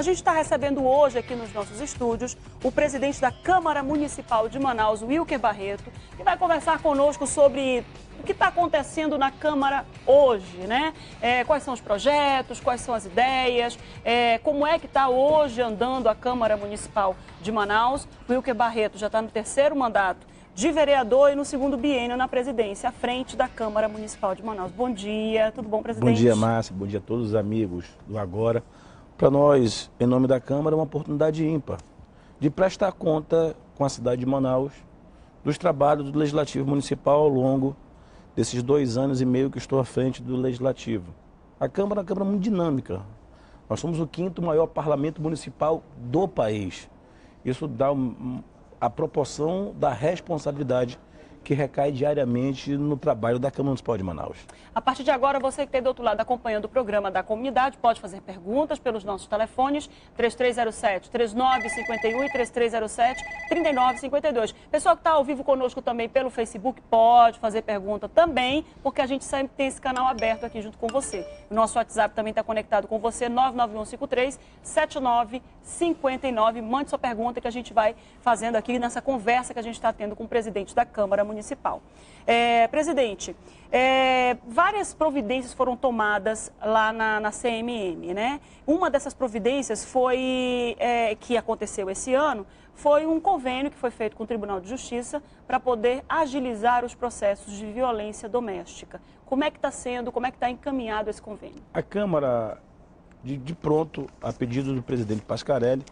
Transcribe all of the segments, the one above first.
gente está recebendo hoje aqui nos nossos estúdios o presidente da Câmara Municipal de Manaus, Wilker Barreto, que vai conversar conosco sobre o que está acontecendo na Câmara hoje, né? Quais são os projetos, quais são as ideias, como é que está hoje andando a Câmara Municipal de Manaus. Wilker Barreto já está no terceiro mandato de vereador e no segundo biênio na presidência, à frente da Câmara Municipal de Manaus. Bom dia, tudo bom, presidente? Bom dia, Márcia, bom dia a todos os amigos do Agora. Para nós, em nome da Câmara, é uma oportunidade ímpar de prestar conta com a cidade de Manaus dos trabalhos do Legislativo Municipal ao longo desses 2 anos e meio que estou à frente do Legislativo. A Câmara é uma Câmara muito dinâmica. Nós somos o 5º maior parlamento municipal do país. Isso dá a proporção da responsabilidade que recai diariamente no trabalho da Câmara Municipal de Manaus. A partir de agora, você que está do outro lado acompanhando o programa da comunidade, pode fazer perguntas pelos nossos telefones 3307-3951 e 3307-3952. Pessoal que está ao vivo conosco também pelo Facebook, pode fazer pergunta também, porque a gente sempre tem esse canal aberto aqui junto com você. O nosso WhatsApp também está conectado com você, 99153-7959. Mande sua pergunta que a gente vai fazendo aqui nessa conversa que a gente está tendo com o presidente da Câmara Municipal. Presidente, várias providências foram tomadas lá na CMM, né? Uma dessas providências foi, que aconteceu esse ano, foi um convênio que foi feito com o Tribunal de Justiça para poder agilizar os processos de violência doméstica. Como é que está sendo, como é que está encaminhado esse convênio? A Câmara, de pronto, a pedido do presidente Pascarelli,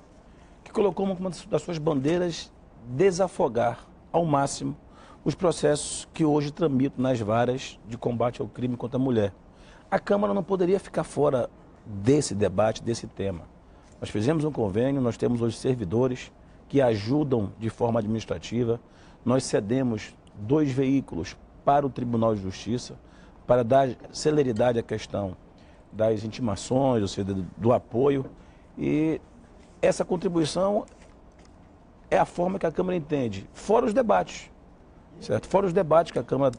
que colocou uma das suas bandeiras desafogar ao máximo os processos que hoje tramitam nas varas de combate ao crime contra a mulher. A Câmara não poderia ficar fora desse debate, desse tema. Nós fizemos um convênio, nós temos hoje servidores que ajudam de forma administrativa, nós cedemos 2 veículos para o Tribunal de Justiça para dar celeridade à questão das intimações, ou seja, do apoio, e essa contribuição é a forma que a Câmara entende, fora os debates. Certo? Fora os debates que a Câmara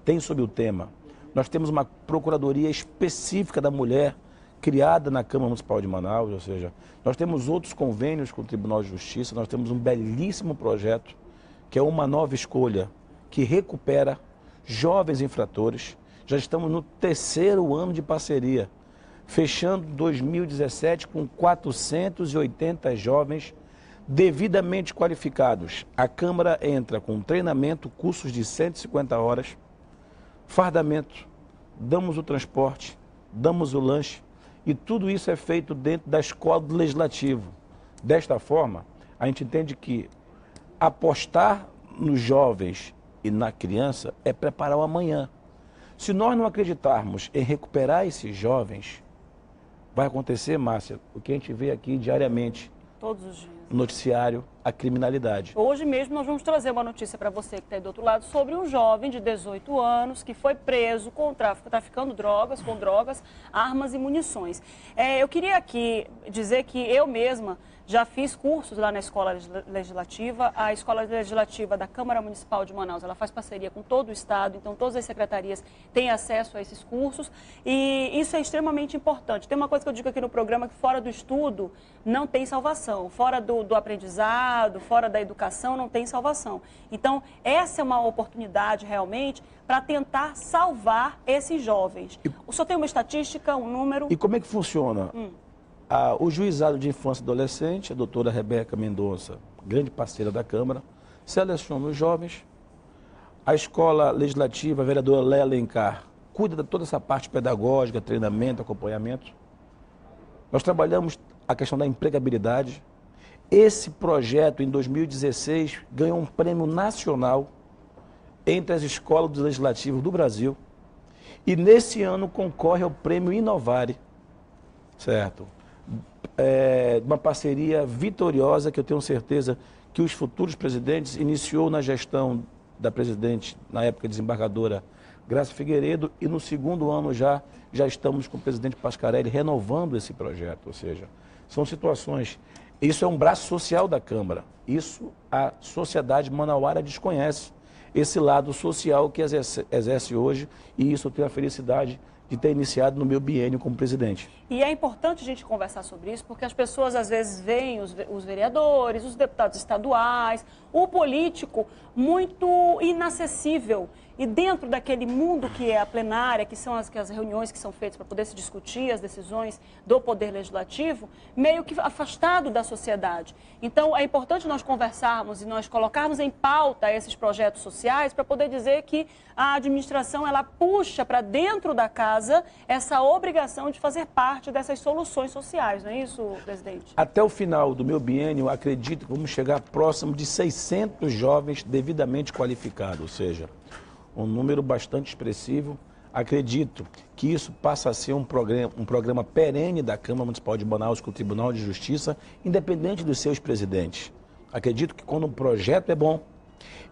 tem sobre o tema. Nós temos uma Procuradoria específica da mulher criada na Câmara Municipal de Manaus, ou seja, nós temos outros convênios com o Tribunal de Justiça, nós temos um belíssimo projeto, que é uma nova escolha, que recupera jovens infratores. Já estamos no 3º ano de parceria, fechando 2017 com 480 jovens devidamente qualificados. A Câmara entra com treinamento, cursos de 150 horas, fardamento, damos o transporte, damos o lanche e tudo isso é feito dentro da escola do Legislativo. Desta forma, a gente entende que apostar nos jovens e na criança é preparar o amanhã. Se nós não acreditarmos em recuperar esses jovens, vai acontecer, Márcia, o que a gente vê aqui diariamente. Todos os dias. Noticiário, a criminalidade. Hoje mesmo nós vamos trazer uma notícia para você que está aí do outro lado sobre um jovem de 18 anos que foi preso com o tráfico, traficando drogas, com drogas, armas e munições. Eu queria aqui dizer que eu mesma já fiz cursos lá na Escola Legislativa. A Escola Legislativa da Câmara Municipal de Manaus, ela faz parceria com todo o Estado, então todas as secretarias têm acesso a esses cursos e isso é extremamente importante. Tem uma coisa que eu digo aqui no programa, que fora do estudo não tem salvação, fora do aprendizado, fora da educação não tem salvação. Então essa é uma oportunidade realmente para tentar salvar esses jovens. O senhor tem uma estatística, um número? E como é que funciona? O Juizado de Infância e Adolescente, a doutora Rebeca Mendonça, grande parceira da Câmara, seleciona os jovens. A Escola Legislativa, a vereadora Léa Alencar, cuida de toda essa parte pedagógica, treinamento, acompanhamento. Nós trabalhamos a questão da empregabilidade. Esse projeto, em 2016, ganhou um prêmio nacional entre as escolas legislativas do Brasil. E nesse ano concorre ao prêmio Inovare, certo? Uma parceria vitoriosa que eu tenho certeza que os futuros presidentes iniciou na gestão da presidente, na época desembargadora Graça Figueiredo, e no 2º ano já estamos com o presidente Pascarelli renovando esse projeto, ou seja, são situações, isso é um braço social da Câmara, isso a sociedade manauara desconhece, esse lado social que exerce hoje, e isso eu tenho a felicidade de ter iniciado no meu biênio como presidente. E é importante a gente conversar sobre isso, porque as pessoas às vezes veem os vereadores, os deputados estaduais, o político muito inacessível. E dentro daquele mundo que é a plenária, que são as reuniões que são feitas para poder se discutir as decisões do Poder Legislativo, meio que afastado da sociedade. Então, é importante nós conversarmos e nós colocarmos em pauta esses projetos sociais para poder dizer que a administração ela puxa para dentro da casa essa obrigação de fazer parte dessas soluções sociais, não é isso, presidente? Até o final do meu biênio, acredito que vamos chegar próximo de 600 jovens devidamente qualificados, ou seja, um número bastante expressivo. Acredito que isso passa a ser um programa perene da Câmara Municipal de Manaus com o Tribunal de Justiça, independente dos seus presidentes. Acredito que quando um projeto é bom,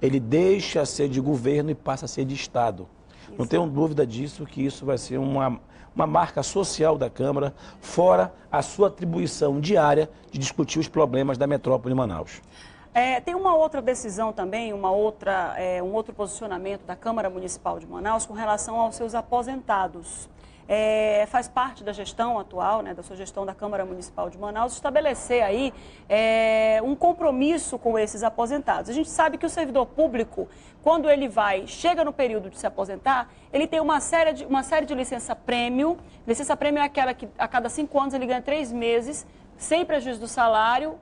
ele deixa a ser de governo e passa a ser de Estado. Não tenho dúvida disso, que isso vai ser uma marca social da Câmara, fora a sua atribuição diária de discutir os problemas da metrópole de Manaus. Tem uma outra decisão também, um outro posicionamento da Câmara Municipal de Manaus com relação aos seus aposentados. Faz parte da gestão atual, né, da sua gestão da Câmara Municipal de Manaus, estabelecer aí um compromisso com esses aposentados. A gente sabe que o servidor público, quando ele chega no período de se aposentar, ele tem uma série de licença-prêmio. Licença-prêmio é aquela que a cada 5 anos ele ganha 3 meses, sem prejuízo do salário,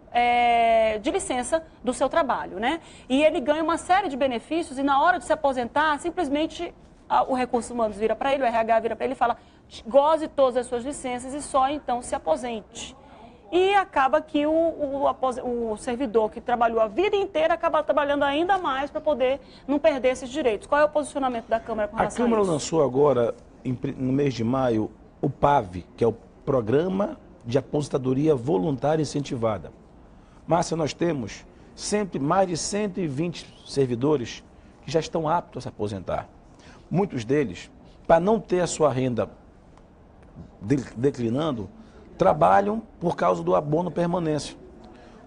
de licença do seu trabalho, né? E ele ganha uma série de benefícios e na hora de se aposentar, simplesmente o Recursos Humanos vira para ele, o RH vira para ele e fala: goze todas as suas licenças e só então se aposente. E acaba que o servidor que trabalhou a vida inteira acaba trabalhando ainda mais para poder não perder esses direitos. Qual é o posicionamento da Câmara com relação a isso? A Câmara lançou agora, no mês de maio, o PAV, que é o Programa de Aposentadoria Voluntária Incentivada. Márcia, nós temos sempre mais de 120 servidores que já estão aptos a se aposentar. Muitos deles, para não ter a sua renda declinando, trabalham por causa do abono permanência.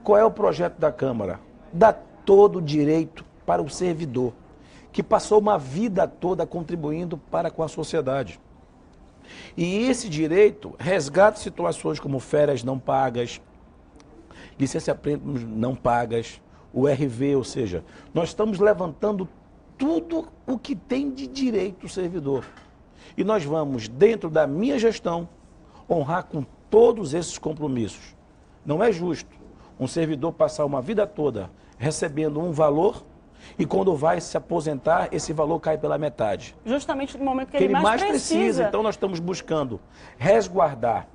Qual é o projeto da Câmara? Dá todo o direito para o servidor, que passou uma vida toda contribuindo para com a sociedade. E esse direito resgata situações como férias não pagas, licença-prêmio não pagas, o RV, ou seja, nós estamos levantando tudo o que tem de direito o servidor. E nós vamos, dentro da minha gestão, honrar com todos esses compromissos. Não é justo um servidor passar uma vida toda recebendo um valor e quando vai se aposentar, esse valor cai pela metade. Justamente no momento que ele mais precisa. Então nós estamos buscando resguardar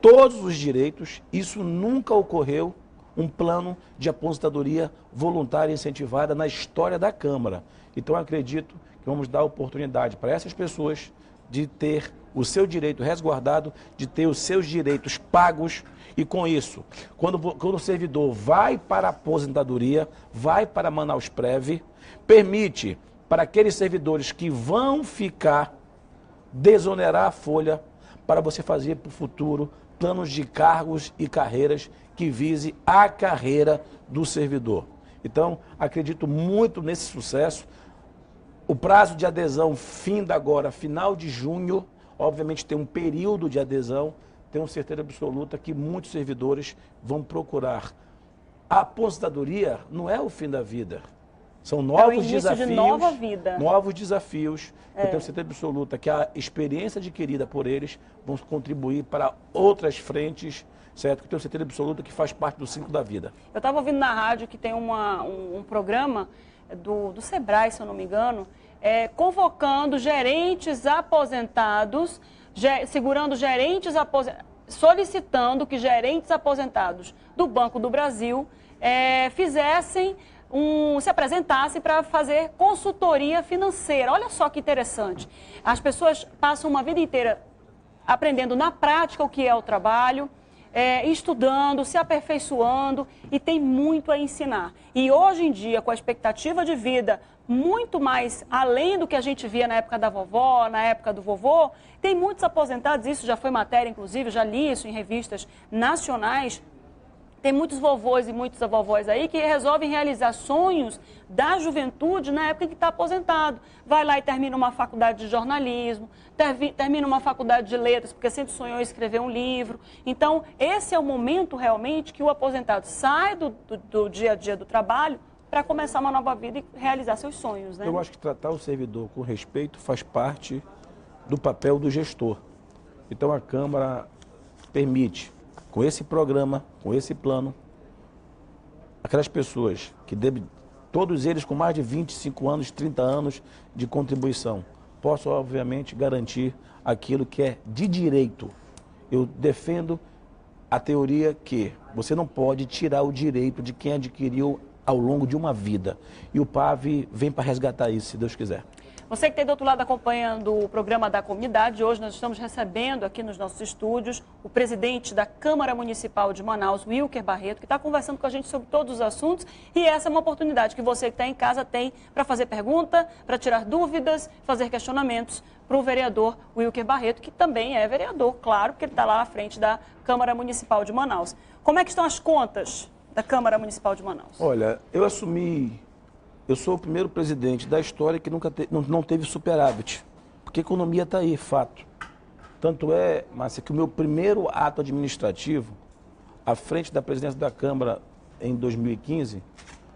todos os direitos. Isso nunca ocorreu, um plano de aposentadoria voluntária incentivada na história da Câmara. Então eu acredito que vamos dar oportunidade para essas pessoas de ter o seu direito resguardado, de ter os seus direitos pagos. E com isso, quando o servidor vai para a aposentadoria, vai para Manaus Prev, permite para aqueles servidores que vão ficar, desonerar a folha para você fazer para o futuro planos de cargos e carreiras que vise a carreira do servidor. Então, acredito muito nesse sucesso. O prazo de adesão finda agora, final de junho, obviamente tem um período de adesão. Tenho certeza absoluta que muitos servidores vão procurar. A aposentadoria não é o fim da vida. São novos desafios. De nova vida. Novos desafios. Eu tenho certeza absoluta que a experiência adquirida por eles vão contribuir para outras frentes, certo? Eu tenho certeza absoluta que faz parte do ciclo da vida. Eu estava ouvindo na rádio que tem um programa do Sebrae, se eu não me engano, convocando gerentes aposentados, segurando gerentes aposentados, solicitando que gerentes aposentados do Banco do Brasil se apresentassem para fazer consultoria financeira. Olha só que interessante. As pessoas passam uma vida inteira aprendendo na prática o que é o trabalho, estudando, se aperfeiçoando e tem muito a ensinar. E hoje em dia, com a expectativa de vida muito mais além do que a gente via na época da vovó, na época do vovô, tem muitos aposentados, isso já foi matéria, inclusive, já li isso em revistas nacionais, Tem muitos vovôs e muitas vovós aí que resolvem realizar sonhos da juventude na época em que está aposentado. Vai lá e termina uma faculdade de jornalismo, termina uma faculdade de letras, porque sempre sonhou em escrever um livro. Então, esse é o momento realmente que o aposentado sai do dia a dia do trabalho para começar uma nova vida e realizar seus sonhos, né? Eu acho que tratar o servidor com respeito faz parte do papel do gestor. Então, a Câmara permite, com esse programa, com esse plano, aquelas pessoas que todos eles com mais de 25 anos, 30 anos de contribuição, possam, obviamente, garantir aquilo que é de direito. Eu defendo a teoria que você não pode tirar o direito de quem adquiriu ao longo de uma vida. E o PAV vem para resgatar isso, se Deus quiser. Você que está do outro lado acompanhando o programa da comunidade, hoje nós estamos recebendo aqui nos nossos estúdios o presidente da Câmara Municipal de Manaus, Wilker Barreto, que está conversando com a gente sobre todos os assuntos, e essa é uma oportunidade que você que está em casa tem para fazer pergunta, para tirar dúvidas, fazer questionamentos para o vereador Wilker Barreto, que também é vereador, claro, porque ele está lá à frente da Câmara Municipal de Manaus. Como é que estão as contas da Câmara Municipal de Manaus? Olha, eu sou o primeiro presidente da história que não teve superávit, porque a economia está aí, fato. Tanto é, Márcia, que o meu primeiro ato administrativo, à frente da presidência da Câmara em 2015,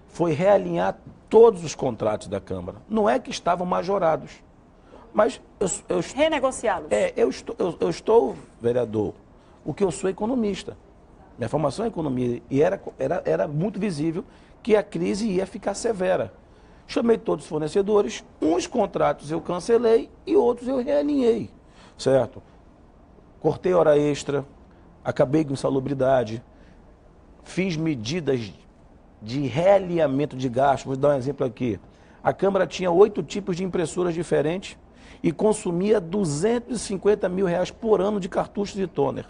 foi realinhar todos os contratos da Câmara. Não é que estavam majorados, mas renegociá-los. Eu estou, vereador, o que eu sou economista. Minha formação é economia e era muito visível que a crise ia ficar severa. Chamei todos os fornecedores, uns contratos eu cancelei e outros eu realinhei, certo? Cortei hora extra, acabei com insalubridade, fiz medidas de realinhamento de gastos. Vou dar um exemplo aqui. A Câmara tinha 8 tipos de impressoras diferentes e consumia R$250 mil por ano de cartuchos e toner.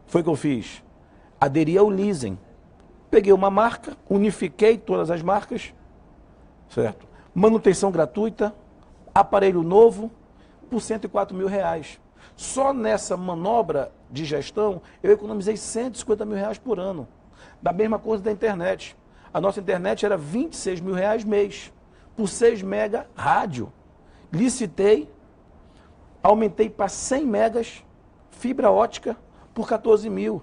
Foi o que eu fiz. Aderi ao leasing. Peguei uma marca, unifiquei todas as marcas, certo? Manutenção gratuita, aparelho novo, por R$104 mil. Só nessa manobra de gestão, eu economizei R$150 mil por ano. Da mesma coisa da internet. A nossa internet era R$26 mil mês, por 6 mega rádio. Licitei, aumentei para 100 megas, fibra ótica, por 14 mil.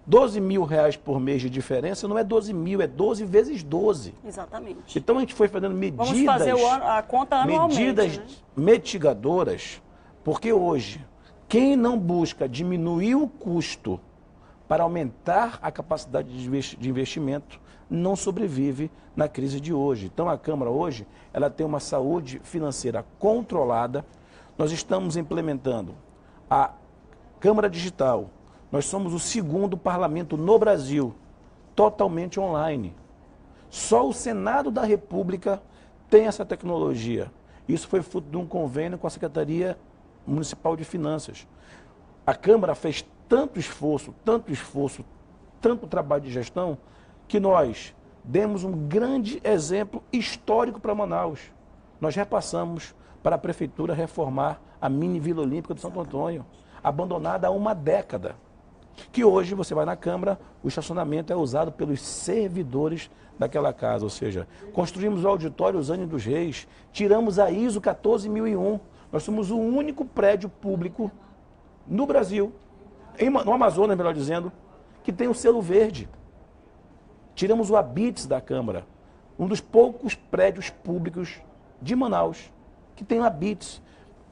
R$12 mil por mês de diferença não é 12 mil, é 12 vezes 12. Exatamente. Então a gente foi fazendo medidas, vamos fazer a conta anualmente, medidas, né, mitigadoras, porque hoje, quem não busca diminuir o custo para aumentar a capacidade de investimento, não sobrevive na crise de hoje. Então a Câmara hoje, ela tem uma saúde financeira controlada. Nós estamos implementando a Câmara Digital. Nós somos o segundo parlamento no Brasil, totalmente online. Só o Senado da República tem essa tecnologia. Isso foi fruto de um convênio com a Secretaria Municipal de Finanças. A Câmara fez tanto esforço, tanto trabalho de gestão, que nós demos um grande exemplo histórico para Manaus. Nós repassamos para a Prefeitura reformar a mini Vila Olímpica de Santo Antônio, abandonada há uma década. Que hoje você vai na Câmara, o estacionamento é usado pelos servidores daquela casa, ou seja, construímos o auditório Osânia dos Reis, tiramos a ISO 14001, nós somos o único prédio público no Brasil, no Amazonas, melhor dizendo, que tem o selo verde. Tiramos o Habits da Câmara, um dos poucos prédios públicos de Manaus que tem o Habits.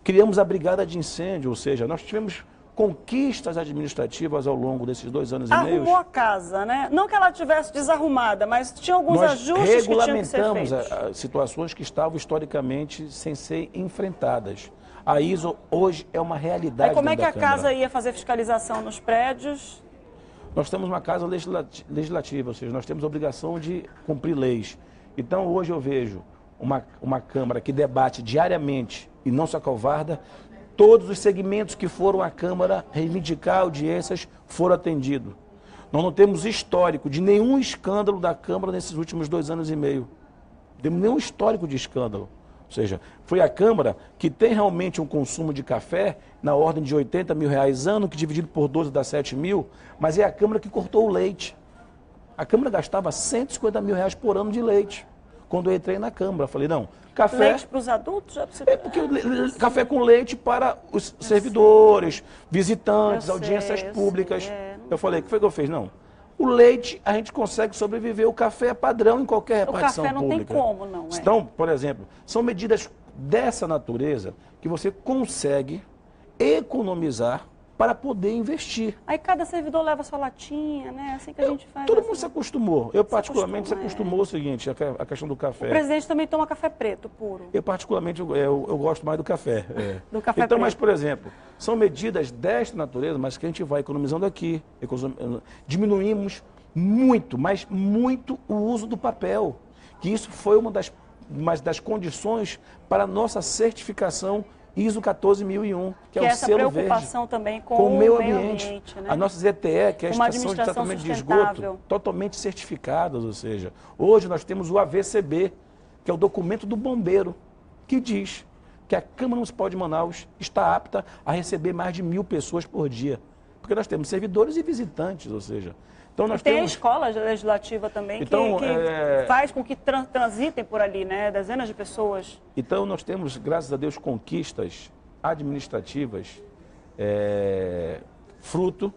Criamos a Brigada de Incêndio, ou seja, nós tivemos conquistas administrativas ao longo desses 2 anos e meio. Arrumou a casa, né? Não que ela estivesse desarrumada, mas tinha alguns ajustes que tinham que ser feitos. Nós regulamentamos situações que estavam historicamente sem ser enfrentadas. A ISO hoje é uma realidade. Aí como é que a casa ia fazer fiscalização nos prédios? Nós temos uma casa legislativa, ou seja, nós temos a obrigação de cumprir leis. Então hoje eu vejo uma Câmara que debate diariamente e não se acovarda. Todos os segmentos que foram à Câmara reivindicar audiências foram atendidos. Nós não temos histórico de nenhum escândalo da Câmara nesses últimos 2 anos e meio. Não temos nenhum histórico de escândalo. Ou seja, foi a Câmara que tem realmente um consumo de café na ordem de R$80 mil ano, que dividido por 12 dá 7 mil, mas é a Câmara que cortou o leite. A Câmara gastava R$150 mil por ano de leite. Quando eu entrei na Câmara, eu falei, não, café... Leite para os adultos? Já precisa... porque café com leite para os servidores, visitantes, audiências públicas. Eu falei, o que foi que eu fiz? Não, o leite a gente consegue sobreviver, o café é padrão em qualquer repartição pública. O café não tem como, não é? Então, por exemplo, são medidas dessa natureza que você consegue economizar para poder investir. Aí cada servidor leva sua latinha, né? Assim que a gente faz. Todo mundo se acostumou. Eu, particularmente, se acostumou o seguinte, a questão do café. O presidente também toma café preto, puro. Eu, particularmente, eu gosto mais do café. Do café então, preto. mas, por exemplo, são medidas desta natureza, mas que a gente vai economizando aqui. Diminuímos muito, mas muito o uso do papel. Que isso foi uma das condições para a nossa certificação ISO 14001, que é o essa selo preocupação verde, também com o o meio ambiente. né? A nossa ZTE, que é a Estação de Tratamento de Esgoto, totalmente certificadas, ou seja, hoje nós temos o AVCB, que é o documento do bombeiro, que diz que a Câmara Municipal de Manaus está apta a receber mais de 1.000 pessoas por dia, porque nós temos servidores e visitantes, ou seja... Então nós tem temos... a escola legislativa também, então, que faz com que transitem por ali, né? Dezenas de pessoas. Então nós temos, graças a Deus, conquistas administrativas, fruto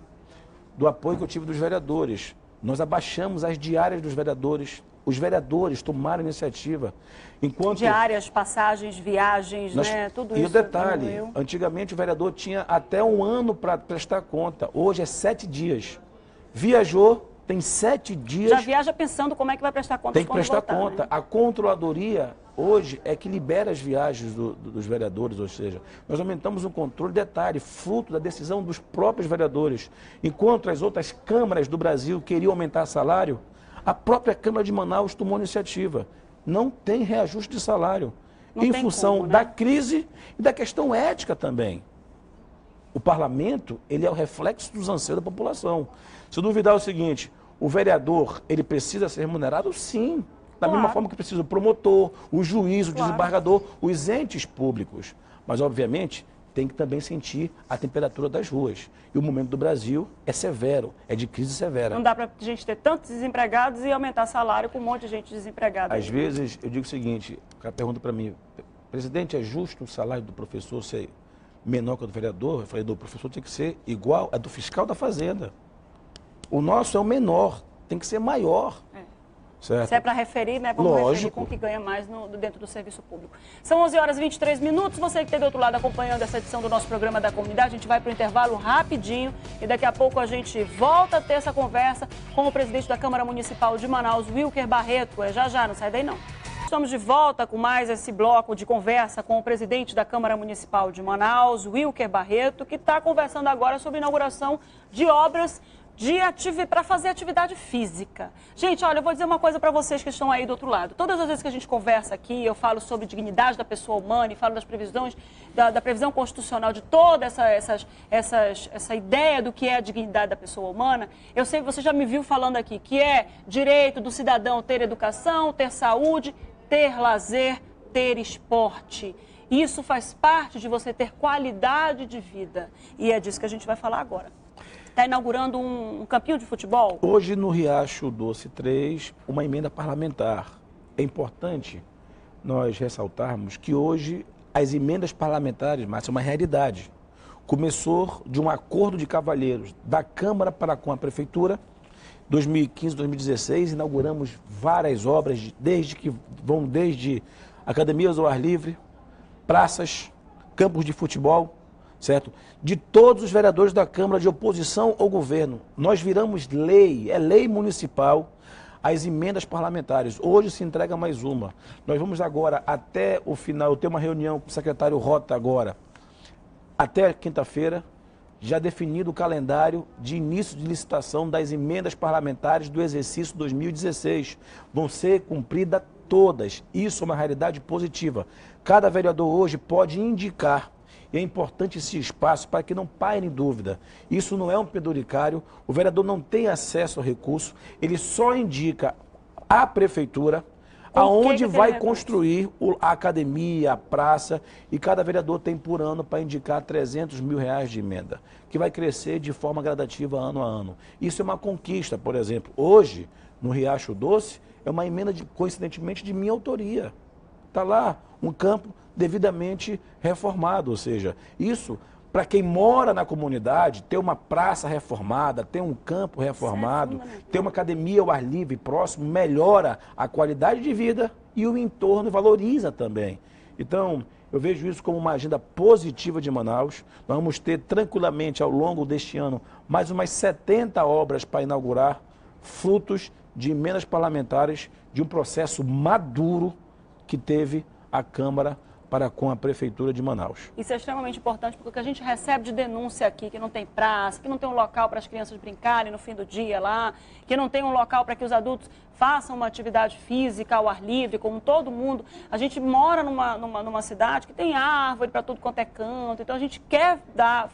do apoio que eu tive dos vereadores. Nós abaixamos as diárias dos vereadores. Os vereadores tomaram iniciativa. Enquanto diárias, passagens, viagens, né? Tudo isso. E o detalhe, antigamente o vereador tinha até 1 ano para prestar conta. Hoje é 7 dias. Viajou, tem 7 dias... Já viaja pensando como é que vai prestar conta. Tem que prestar conta. Né? A controladoria, hoje, é que libera as viagens dos vereadores, ou seja, nós aumentamos o controle, detalhe, fruto da decisão dos próprios vereadores. Enquanto as outras câmaras do Brasil queriam aumentar salário, a própria Câmara de Manaus tomou iniciativa. Não tem reajuste de salário, em função da crise e da questão ética também. O parlamento, ele é o reflexo dos anseios da população. Se eu duvidar é o seguinte, o vereador, ele precisa ser remunerado? Sim. Da mesma forma que precisa o promotor, o juiz, o desembargador, os entes públicos. Mas, obviamente, tem que também sentir a temperatura das ruas. E o momento do Brasil é severo, é de crise severa. Não dá para a gente ter tantos desempregados e aumentar salário com um monte de gente desempregada. Às vezes, eu digo o seguinte, o cara pergunta para mim, presidente, é justo o salário do professor ser menor que o do vereador? Eu falei, do professor tem que ser igual a do fiscal da Fazenda. O nosso é o menor, tem que ser maior. Certo? Se é para referir, né? Vamos referir com o que ganha mais dentro do serviço público. São 11h23. Você que está do outro lado acompanhando essa edição do nosso programa da comunidade, a gente vai para o intervalo rapidinho e daqui a pouco a gente volta a ter essa conversa com o presidente da Câmara Municipal de Manaus, Wilker Barreto. Já, não sai daí não. Estamos de volta com mais esse bloco de conversa com o presidente da Câmara Municipal de Manaus, Wilker Barreto, que está conversando agora sobre a inauguração de obras para fazer atividade física. Gente, olha, eu vou dizer uma coisa para vocês que estão aí do outro lado. Todas as vezes que a gente conversa aqui, eu falo sobre dignidade da pessoa humana e falo das previsões, da previsão constitucional de toda essa ideia do que é a dignidade da pessoa humana, eu sei que você já me viu falando aqui, que é direito do cidadão ter educação, ter saúde, ter lazer, ter esporte. Isso faz parte de você ter qualidade de vida. E é disso que a gente vai falar agora. Está inaugurando um campinho de futebol? Hoje, no Riacho Doce 3, uma emenda parlamentar. É importante nós ressaltarmos que hoje as emendas parlamentares, mas é uma realidade. Começou de um acordo de cavalheiros da Câmara para com a Prefeitura, 2015, 2016, inauguramos várias obras, desde academias ao ar livre, praças, campos de futebol, certo? De todos os vereadores da Câmara de oposição ao governo. Nós viramos lei, é lei municipal, as emendas parlamentares. Hoje se entrega mais uma. Nós vamos agora, até o final, eu tenho uma reunião com o secretário Rota agora, até quinta-feira, já definido o calendário de início de licitação das emendas parlamentares do exercício 2016. Vão ser cumpridas todas. Isso é uma realidade positiva. Cada vereador hoje pode indicar. E é importante esse espaço para que não paire em dúvida. Isso não é um penduricário, o vereador não tem acesso ao recurso, ele só indica à prefeitura aonde vai construir a academia, a praça, e cada vereador tem por ano para indicar R$300 mil de emenda, que vai crescer de forma gradativa ano a ano. Isso é uma conquista, por exemplo. Hoje, no Riacho Doce, é uma emenda, coincidentemente, de minha autoria. Está lá um campo devidamente reformado, ou seja, isso, para quem mora na comunidade, ter uma praça reformada, ter um campo reformado, ter uma academia ao ar livre próximo, melhora a qualidade de vida e o entorno valoriza também. Então, eu vejo isso como uma agenda positiva de Manaus. Nós vamos ter tranquilamente ao longo deste ano mais umas 70 obras para inaugurar, frutos de emendas parlamentares de um processo maduro que teve a Câmara para com a Prefeitura de Manaus. Isso é extremamente importante porque o que a gente recebe de denúncia aqui, que não tem praça, que não tem um local para as crianças brincarem no fim do dia lá, que não tem um local para que os adultos façam uma atividade física ao ar livre, como todo mundo. A gente mora numa cidade que tem árvore para tudo quanto é canto, então a gente quer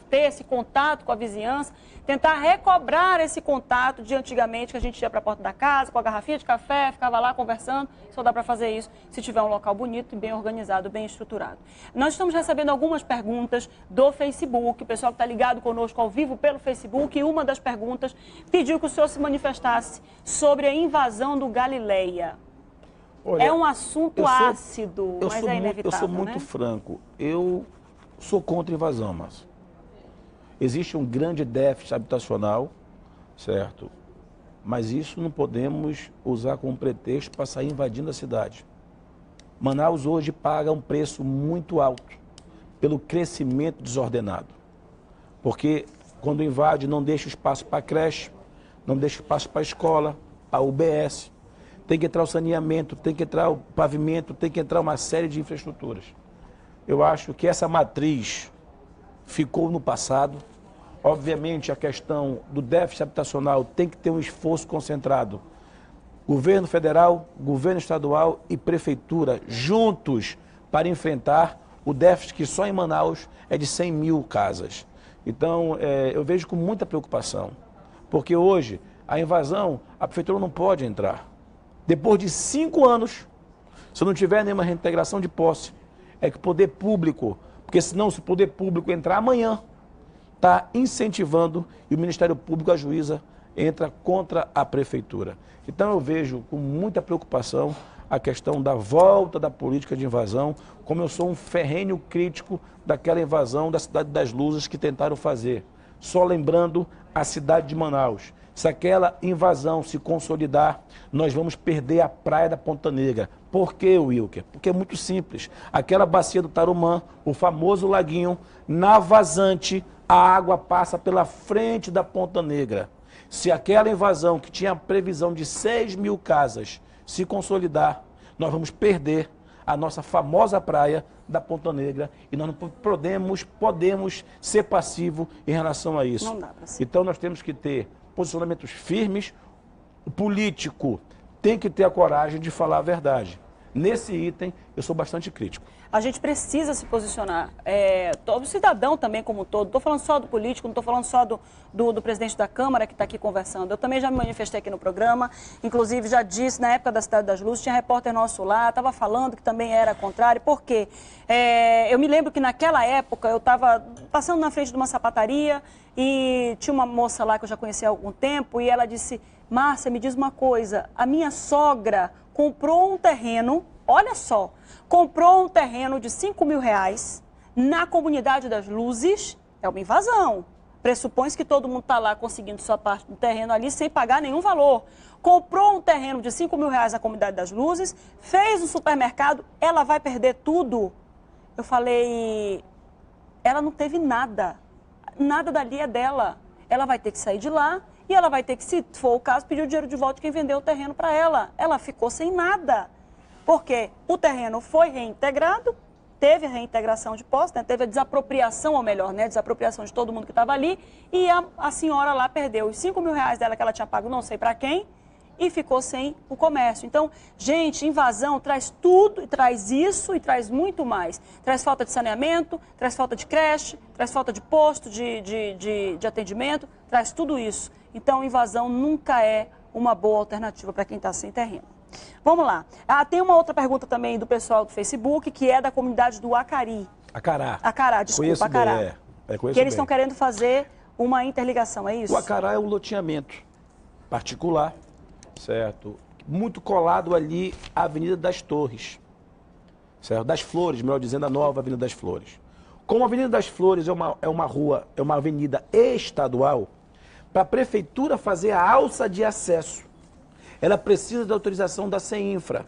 ter esse contato com a vizinhança, tentar recobrar esse contato de antigamente, que a gente ia para a porta da casa com a garrafinha de café, ficava lá conversando. Só dá para fazer isso se tiver um local bonito e bem organizado, bem estruturado. Nós estamos recebendo algumas perguntas do Facebook, o pessoal que está ligado conosco ao vivo pelo Facebook, e uma das perguntas pediu que o senhor se manifestasse sobre a invasão do Galileia. Olha, é um assunto ácido, mas é inevitável. Eu sou muito franco. Eu sou contra a invasão, mas existe um grande déficit habitacional, certo? Mas isso não podemos usar como pretexto para sair invadindo a cidade. Manaus hoje paga um preço muito alto pelo crescimento desordenado. Porque quando invade não deixa espaço para a creche, não deixa espaço para a escola, a UBS. Tem que entrar o saneamento, tem que entrar o pavimento, tem que entrar uma série de infraestruturas. Eu acho que essa matriz ficou no passado. Obviamente, a questão do déficit habitacional tem que ter um esforço concentrado. Governo federal, governo estadual e prefeitura juntos para enfrentar o déficit que só em Manaus é de 100 mil casas. Então, eu vejo com muita preocupação, porque hoje a invasão, a prefeitura não pode entrar. Depois de 5 anos, se não tiver nenhuma reintegração de posse, é que o poder público, porque senão se o poder público entrar amanhã, está incentivando e o Ministério Público, a juíza, entra contra a prefeitura. Então eu vejo com muita preocupação a questão da volta da política de invasão, como eu sou um ferrenho crítico daquela invasão da Cidade das Luzes que tentaram fazer. Só lembrando a cidade de Manaus. Se aquela invasão se consolidar, nós vamos perder a praia da Ponta Negra. Por quê, Wilker? Porque é muito simples. Aquela bacia do Tarumã, o famoso laguinho, na vazante, a água passa pela frente da Ponta Negra. Se aquela invasão, que tinha a previsão de 6 mil casas, se consolidar, nós vamos perder a nossa famosa praia da Ponta Negra e nós não podemos ser passivos em relação a isso. Não dá pra ser. Então nós temos que ter posicionamentos firmes. O político tem que ter a coragem de falar a verdade. Nesse item, eu sou bastante crítico. A gente precisa se posicionar. Todo cidadão também como um todo. Não estou falando só do político, não estou falando só do presidente da Câmara que está aqui conversando. Eu também já me manifestei aqui no programa, inclusive já disse, na época da Cidade das Luzes, tinha repórter nosso lá, estava falando que também era contrário. Por quê? Eu me lembro que naquela época eu estava passando na frente de uma sapataria e tinha uma moça lá que eu já conhecia há algum tempo e ela disse: Márcia, me diz uma coisa, a minha sogra comprou um terreno, olha só, comprou um terreno de 5 mil reais na Comunidade das Luzes, é uma invasão. Pressupõe-se que todo mundo está lá conseguindo sua parte do terreno ali sem pagar nenhum valor. Comprou um terreno de 5 mil reais na Comunidade das Luzes, fez um supermercado, ela vai perder tudo? Eu falei, ela não teve nada, nada dali é dela. Ela vai ter que sair de lá e ela vai ter que, se for o caso, pedir o dinheiro de volta de quem vendeu o terreno para ela. Ela ficou sem nada, porque o terreno foi reintegrado, teve a reintegração de posse, né? Teve a desapropriação, ou melhor, né? Desapropriação de todo mundo que estava ali, e a senhora lá perdeu os 5 mil reais dela que ela tinha pago não sei para quem, e ficou sem o comércio. Então, gente, invasão traz tudo, traz isso e traz muito mais. Traz falta de saneamento, traz falta de creche, traz falta de posto de atendimento, traz tudo isso. Então, invasão nunca é uma boa alternativa para quem está sem terreno. Vamos lá. Tem uma outra pergunta também do pessoal do Facebook, que é da comunidade do Acari. Acará, desculpa, conheço Acará. bem, que eles estão querendo fazer uma interligação, é isso? O Acará é um loteamento particular certo? Muito colado ali à Avenida das Torres, certo? Das Flores, melhor dizendo, a nova Avenida das Flores. Como a Avenida das Flores é uma rua, é uma avenida estadual, para a prefeitura fazer a alça de acesso, ela precisa da autorização da CEINFRA.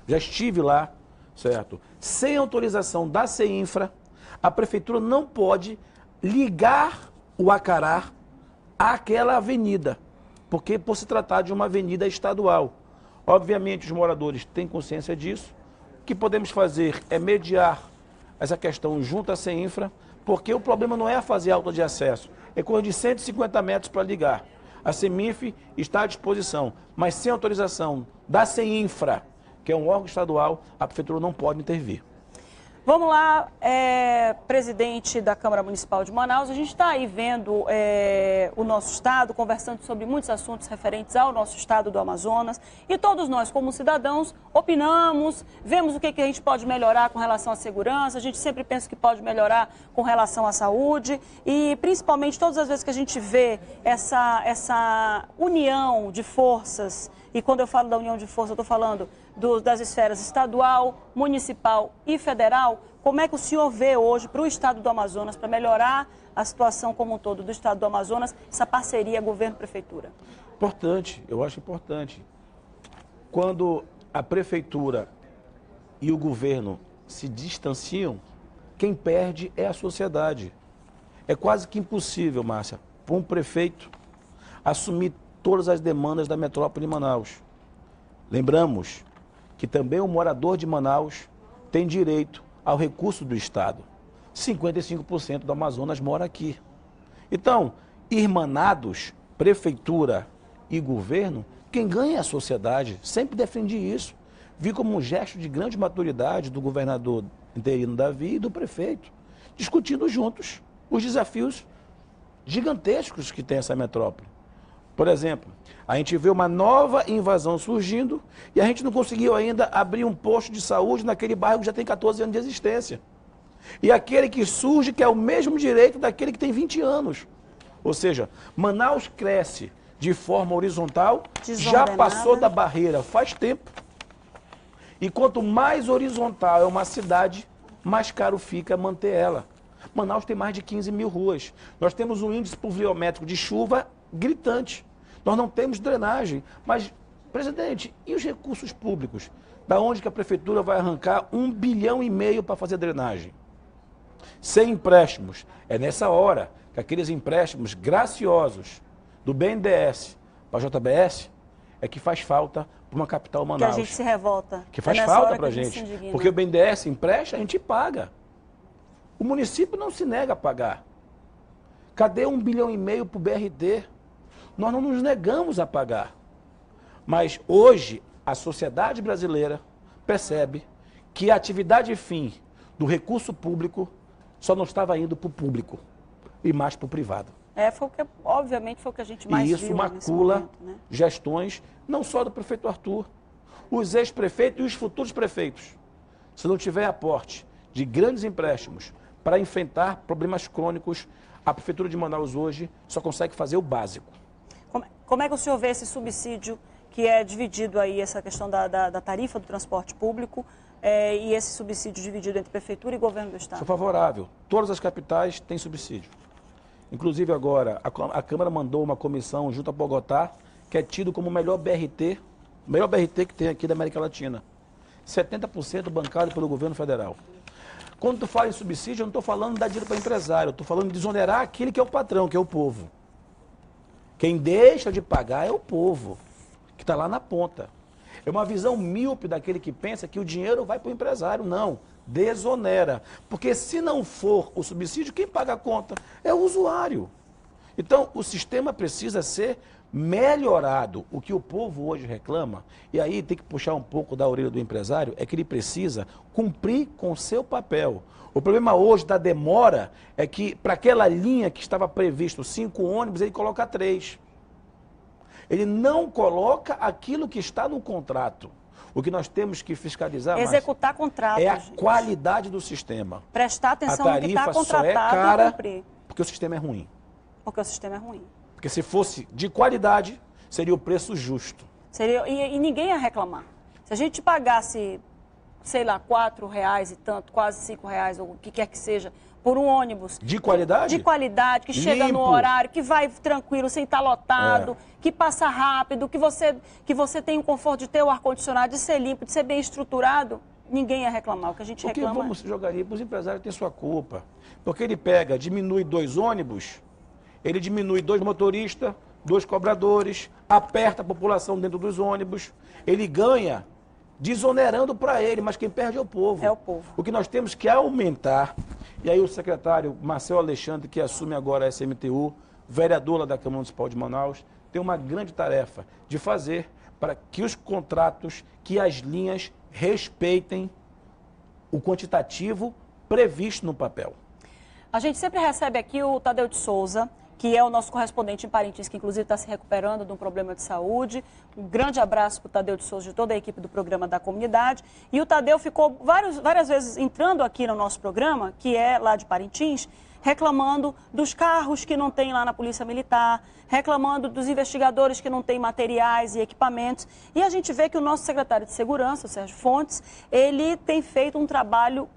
Já estive lá, certo? Sem autorização da CEINFRA, a prefeitura não pode ligar o Acará àquela avenida, porque por se tratar de uma avenida estadual. Obviamente os moradores têm consciência disso. O que podemos fazer é mediar essa questão junto à CEINFRA, porque o problema não é fazer auto de acesso, é coisa de 150 metros para ligar. A CEMIF está à disposição, mas sem autorização da CEINFRA, que é um órgão estadual, a prefeitura não pode intervir. Vamos lá, presidente da Câmara Municipal de Manaus, a gente está aí vendo o nosso estado, conversando sobre muitos assuntos referentes ao nosso estado do Amazonas, e todos nós, como cidadãos, opinamos, vemos o que a gente pode melhorar com relação à segurança, a gente sempre pensa que pode melhorar com relação à saúde, e principalmente todas as vezes que a gente vê essa união de forças, e quando eu falo da união de forças, eu estou falando das esferas estadual, municipal e federal, como é que o senhor vê hoje para o estado do Amazonas, para melhorar a situação como um todo do estado do Amazonas, essa parceria governo-prefeitura? Importante, eu acho importante. Quando a prefeitura e o governo se distanciam, quem perde é a sociedade. É quase que impossível, Márcia, para um prefeito assumir todas as demandas da metrópole de Manaus. Lembramos que também o morador de Manaus tem direito ao recurso do Estado. 55% do Amazonas mora aqui. Então, irmanados, prefeitura e governo, quem ganha é a sociedade. Sempre defendi isso. Vi como um gesto de grande maturidade do governador interino Davi e do prefeito, discutindo juntos os desafios gigantescos que tem essa metrópole. Por exemplo, a gente vê uma nova invasão surgindo e a gente não conseguiu ainda abrir um posto de saúde naquele bairro que já tem 14 anos de existência. E aquele que surge quer o mesmo direito daquele que tem 20 anos. Ou seja, Manaus cresce de forma horizontal, já passou da barreira faz tempo. E quanto mais horizontal é uma cidade, mais caro fica manter ela. Manaus tem mais de 15 mil ruas. Nós temos um índice pluviométrico de chuva gritante. Nós não temos drenagem. Mas, presidente, e os recursos públicos? Da onde que a prefeitura vai arrancar 1,5 bilhão para fazer drenagem? Sem empréstimos. É nessa hora que aqueles empréstimos graciosos do BNDES para a JBS é que faz falta para uma capital Manaus. Que a gente se revolta. Que faz falta para a gente. Porque o BNDES empresta, a gente paga. O município não se nega a pagar. Cadê 1,5 bilhão para o BRT? Nós não nos negamos a pagar. Mas hoje a sociedade brasileira percebe que a atividade fim do recurso público só não estava indo para o público e mais para o privado. Obviamente foi o que a gente mais viu. E isso macula gestões, não só do prefeito Arthur, os ex-prefeitos e os futuros prefeitos. Se não tiver aporte de grandes empréstimos para enfrentar problemas crônicos, a prefeitura de Manaus hoje só consegue fazer o básico. Como é que o senhor vê esse subsídio que é dividido aí, essa questão da tarifa do transporte público e esse subsídio dividido entre prefeitura e governo do estado? Sou favorável. Todas as capitais têm subsídio. Inclusive agora, a Câmara mandou uma comissão junto a Bogotá, que é tido como o melhor BRT que tem aqui da América Latina. 70% bancado pelo governo federal. Quando tu fala em subsídio, eu não estou falando de dar dinheiro para empresário, eu estou falando de desonerar aquele que é o patrão, que é o povo. Quem deixa de pagar é o povo, que está lá na ponta. É uma visão míope daquele que pensa que o dinheiro vai para o empresário. Não, desonera. Porque se não for o subsídio, quem paga a conta é o usuário. Então, o sistema precisa ser melhorado. O que o povo hoje reclama, e aí tem que puxar um pouco da orelha do empresário, é que ele precisa cumprir com o seu papel. O problema hoje da demora é que para aquela linha que estava previsto 5 ônibus, ele coloca 3. Ele não coloca aquilo que está no contrato. O que nós temos que fiscalizar, executar contratos, é a qualidade do sistema. Prestar atenção no que está contratado e cara cumprir. Porque o sistema é ruim. Porque o sistema é ruim. Porque se fosse de qualidade, seria o preço justo. E ninguém ia reclamar. Se a gente pagasse, sei lá, R$4 e tanto, quase R$5, ou o que quer que seja, por um ônibus. De qualidade? De qualidade, que chega no horário, que vai tranquilo, sem estar lotado, que passa rápido, que você tem o conforto de ter o ar-condicionado, de ser limpo, de ser bem estruturado, ninguém ia reclamar. O que a gente reclama... Porque vamos jogaria para os empresários, tem sua culpa. Porque ele pega, diminui 2 ônibus, ele diminui 2 motoristas, 2 cobradores, aperta a população dentro dos ônibus, ele ganha desonerando para ele, mas quem perde é o povo. É o povo. O que nós temos que aumentar, e aí o secretário Marcel Alexandre, que assume agora a SMTU, vereador lá da Câmara Municipal de Manaus, tem uma grande tarefa de fazer para que os contratos, que as linhas respeitem o quantitativo previsto no papel. A gente sempre recebe aqui o Tadeu de Souza, que é o nosso correspondente em Parintins, que inclusive está se recuperando de um problema de saúde. Um grande abraço para o Tadeu de Souza, de toda a equipe do programa da comunidade. E o Tadeu ficou várias vezes entrando aqui no nosso programa, que é lá de Parintins, reclamando dos carros que não tem lá na Polícia Militar, reclamando dos investigadores que não têm materiais e equipamentos. E a gente vê que o nosso secretário de Segurança, o Sérgio Fontes, ele tem feito um trabalho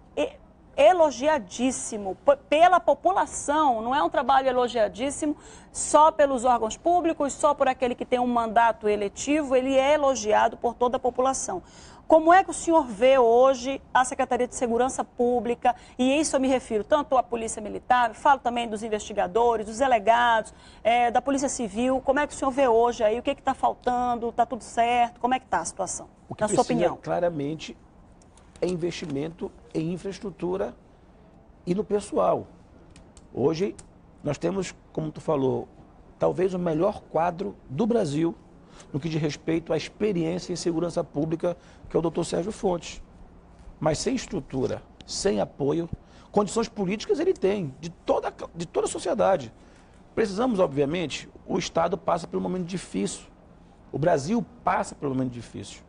elogiadíssimo pela população, não é um trabalho elogiadíssimo só pelos órgãos públicos, só por aquele que tem um mandato eletivo, ele é elogiado por toda a população. Como é que o senhor vê hoje a Secretaria de Segurança Pública, e isso eu me refiro tanto à Polícia Militar, falo também dos investigadores, dos delegados, da Polícia Civil, como é que o senhor vê hoje aí, o que está faltando, está tudo certo, como é que está a situação, na sua opinião? Claramente é investimento em infraestrutura e no pessoal. Hoje nós temos, como tu falou, talvez o melhor quadro do Brasil no que diz respeito à experiência em segurança pública, que é o Dr. Sérgio Fontes. Mas sem estrutura, sem apoio, condições políticas ele tem, de toda a sociedade. Precisamos, obviamente, o Estado passa por um momento difícil. O Brasil passa por um momento difícil.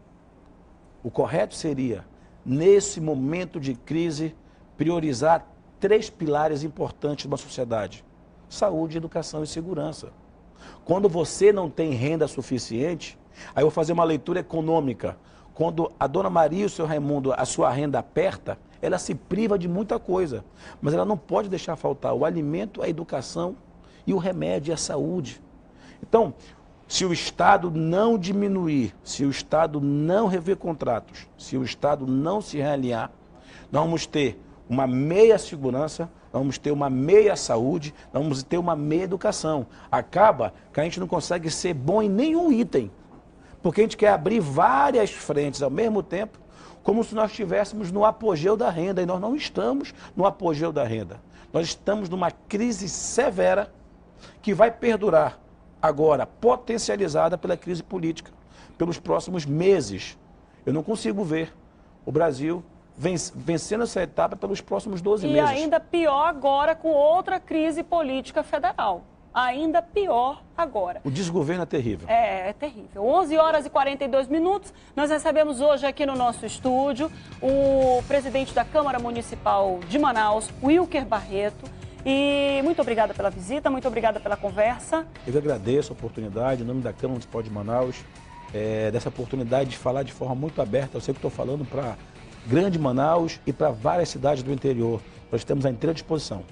O correto seria, nesse momento de crise, priorizar 3 pilares importantes de uma sociedade: saúde, educação e segurança. Quando você não tem renda suficiente, aí eu vou fazer uma leitura econômica. Quando a dona Maria e o seu Raimundo, a sua renda aperta, ela se priva de muita coisa. Mas ela não pode deixar faltar o alimento, a educação e o remédio e a saúde. Então, se o Estado não diminuir, se o Estado não rever contratos, se o Estado não se realinhar, nós vamos ter uma meia segurança, nós vamos ter uma meia saúde, nós vamos ter uma meia educação. Acaba que a gente não consegue ser bom em nenhum item, porque a gente quer abrir várias frentes ao mesmo tempo, como se nós estivéssemos no apogeu da renda, e nós não estamos no apogeu da renda. Nós estamos numa crise severa que vai perdurar agora, potencializada pela crise política, pelos próximos meses. Eu não consigo ver o Brasil vencendo essa etapa pelos próximos 12 meses. E ainda pior agora com outra crise política federal. Ainda pior agora. O desgoverno é terrível. É terrível. 11h42, nós recebemos hoje aqui no nosso estúdio o presidente da Câmara Municipal de Manaus, Wilker Barreto. E muito obrigada pela visita, muito obrigada pela conversa. Eu que agradeço a oportunidade, em nome da Câmara Municipal de Manaus, dessa oportunidade de falar de forma muito aberta. Eu sei que estou falando para grande Manaus e para várias cidades do interior. Nós estamos à inteira disposição.